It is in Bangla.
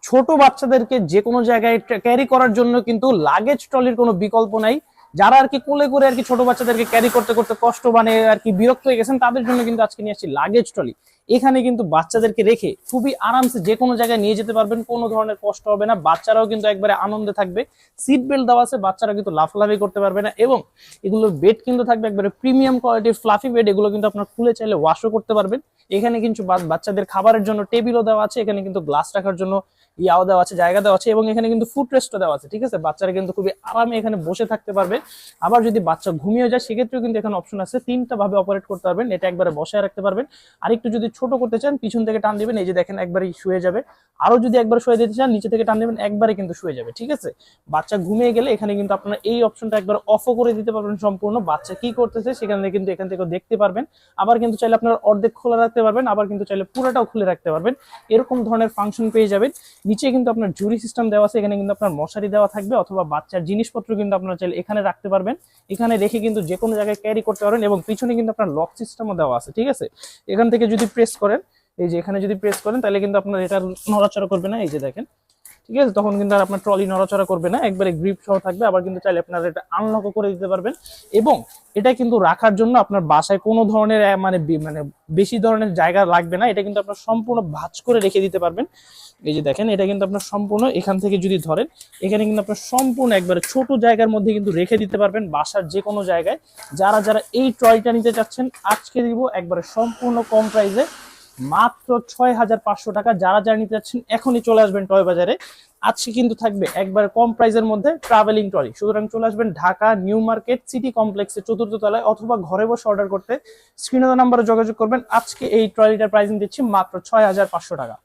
ছোট বাচ্চাদেরকে যে কোনো জায়গায় ক্যারি করার জন্য কিন্তু লাগেজ ট্রলির কোনো বিকল্প নাই। যারা আর কি কোলে করে আর কি ছোট বাচ্চাদেরকে ক্যারি করতে করতে কষ্ট মানে আর কি বিরক্ত হয়ে গেছেন, তাদের জন্য কিন্তু আজকে নিয়ে আসছি লাগেজ ট্রলি। এখানে কিন্তু বাচ্চাদেরকে রেখে খুবই আরামসে যে কোনো জায়গায় নিয়ে যেতে পারবেন, কোনো ধরনের কষ্ট হবে না, বাচ্চারাও কিন্তু একবারে আনন্দে থাকবে। সিট বেল্ট দেওয়া আছে, বাচ্চারা কিন্তু লাফালাফি করতে পারবে না। এবং এগুলোর বেড কিন্তু থাকবে একবারে প্রিমিয়াম কোয়ালিটির ফ্লাফি বেড, এগুলো কিন্তু আপনার খুলে চাইলে ওয়াশও করতে পারবেন। এখানে কিন্তু বাচ্চাদের খাবারের জন্য টেবিলও দেওয়া আছে, এখানে কিন্তু গ্লাস রাখার জন্য ইয়াও দেওয়া আছে, জায়গা দেওয়া আছে, এবং এখানে কিন্তু ফুট রেস্টও দেওয়া আছে। ঠিক আছে, বাচ্চারা কিন্তু খুবই আরামে এখানে বসে থাকতে পারবে। আবার যদি বাচ্চা ঘুমিয়ে যায় সেক্ষেত্রেও কিন্তু এখানে অপশন আছে, তিনটা ভাবে অপারেট করতে পারবেন। এটা একবারে বসায় রাখতে পারবেন, আর একটু যদি ছোট করতে চান পিছন থেকে টান দিবেন, এই যে দেখেন একবারই শুয়ে যাবে। আরো যদি একবার শুয়ে দিতে চান নিচে থেকে টান দিবেন, একবারে কিন্তু শুয়ে যাবে। ঠিক আছে, বাচ্চা ঘুমিয়ে গেলে এখানে কিন্তু আপনারা এই অপশনটা একবার অফও করে দিতে পারবেন সম্পূর্ণ, বাচ্চা কি করতেছে সেখানে কিন্তু এখান থেকে দেখতে পারবেন। আবার কিন্তু চাইলে আপনারা অর্ধেক খোলা রাখতে পারবেন, আবার কিন্তু চাইলে পুরোটাও খুলে রাখতে পারবেন, এরকম ধরনের ফাংশন পেয়ে যাবেন। নিচে কিন্তু আপনার ঝুড়ি সিস্টেম দেওয়া আছে, এখানে কিন্তু আপনার মশারি দেওয়া থাকবে, অথবা বাচ্চার জিনিসপত্র কিন্তু আপনারা চাইলে এখানে রাখতে পারবেন। এখানে রেখে কিন্তু যে কোনো জায়গায় ক্যারি করতে পারবেন, এবং পিছনে কিন্তু আপনার লক সিস্টেমও দেওয়া আছে। ঠিক আছে, এখান থেকে যদি প্রেস করেন, এই যে এখানে যদি প্রেস করেন তাহলে কিন্তু আপনার এটা নড়াচড়া করবে না, এই যে দেখেন। ঠিক আছে, তখন কিন্তু আর আপনার ট্রলি নড়াচড়া করবে না, একবারে গ্রিপ সহ থাকবে। আবার কিন্তু চাইলে আপনারা এটা আনলকও করে দিতে পারবেন। এবং এটা কিন্তু রাখার জন্য আপনার বাসায় কোনো ধরনের মানে বেশি ধরনের জায়গা লাগবে না, এটা কিন্তু আপনার সম্পূর্ণ ভাঁজ করে রেখে দিতে পারবেন। এই যে দেখেন, এটা কিন্তু আপনার সম্পূর্ণ এখান থেকে যদি ধরেন, এখানে কিন্তু আপনার সম্পূর্ণ একবারে ছোট জায়গার মধ্যে কিন্তু রেখে দিতে পারবেন বাসার যে কোনো জায়গায়। যারা যারা এই ট্রলিটা নিতে চাচ্ছেন আজকে দিব একবারে সম্পূর্ণ কম প্রাইসে, মাত্র 6500 টাকা। যারা যারা নিতে যাচ্ছেন এখনই চলে আসবেন টয় বাজারে। আজকে কিন্তু থাকবে একবারে কম প্রাইসের মধ্যে ট্রাভেলিং ট্রলি। সুতরাং চলে আসবেন ঢাকা নিউ মার্কেট সিটি কমপ্লেক্সের 4র্থ তলায়, অথবা ঘরে বসে অর্ডার করতে স্ক্রিনে দেওয়া নাম্বারে যোগাযোগ করবেন। আজকে এই ট্রলিটার প্রাইসিং দিচ্ছি মাত্র 6500 টাকা।